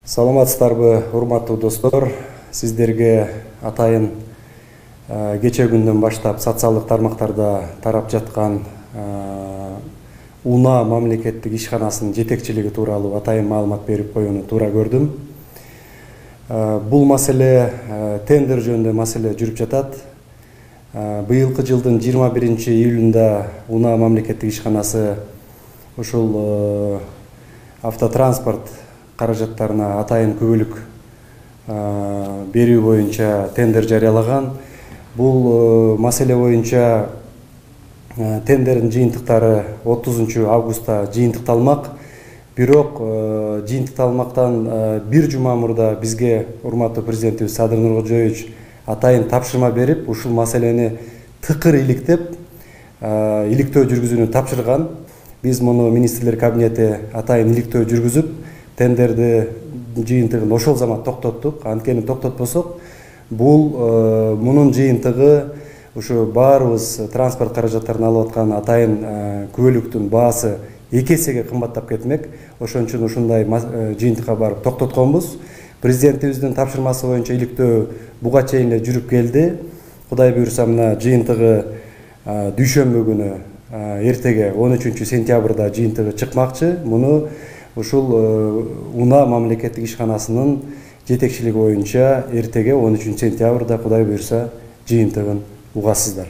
Саламатсыздарбы, урматтуу достор. Сиздерге атайын кече күндөн баштап социалдык тармактарда тарап жаткан УНА мамлекеттик ишканасынын жетекчилиги тууралуу атайын маалымат берип коюуну туура көрдүм. Бул маселе тендер жөнүндө маселе жүрүп жатат. Быйылкы жылдын 21-июлунда УНА мамлекеттик ишканасы ушул автотранспорт каражаттарына атайын көбөлүк берүү боюнча тендер жарыялаган. Бул маселе боюнча тендердин жыйынтыктары 30 августта жыйынтыкталмак. Бирок жыйынтыкталмактан бир жума мурда бизге урматтуу президентибиз Садыр Нуркожоевич атайын тапшырма берип, ушул маселени тыкыр иликтеп, иликтөө жүргүзүүнү тапшырган. Биз муну министрлер кабинети атайын иликтөө жүргүзүп, тендерди жыйынтыгын ошол замат токтоттук. Анткени токтотпосок, бул мунун жыйынтыгы ушу баарыбыз транспорт каражаттарын алып аткан атайын күбөлүктүн баасы 2 эсеге кымбаттап кетмек. Ошон үчүн ушундай жыйынтыкка барып токтотконбуз. Президентибиздин тапшырмасы боюнча иликтөө буга чейин эле жүрүп келди. Кудай буюрса, мына жыйынтыгы дүйшөмбү күнү эртеге 13 сентябрда жыйынтыгы чыкмакчы. Муну ушул УНА мамлекеттик ишканасынын жетекчилиги боюнча эртеге 13 сентябрда Кудай буюрса жыйынтыгын угасыздар.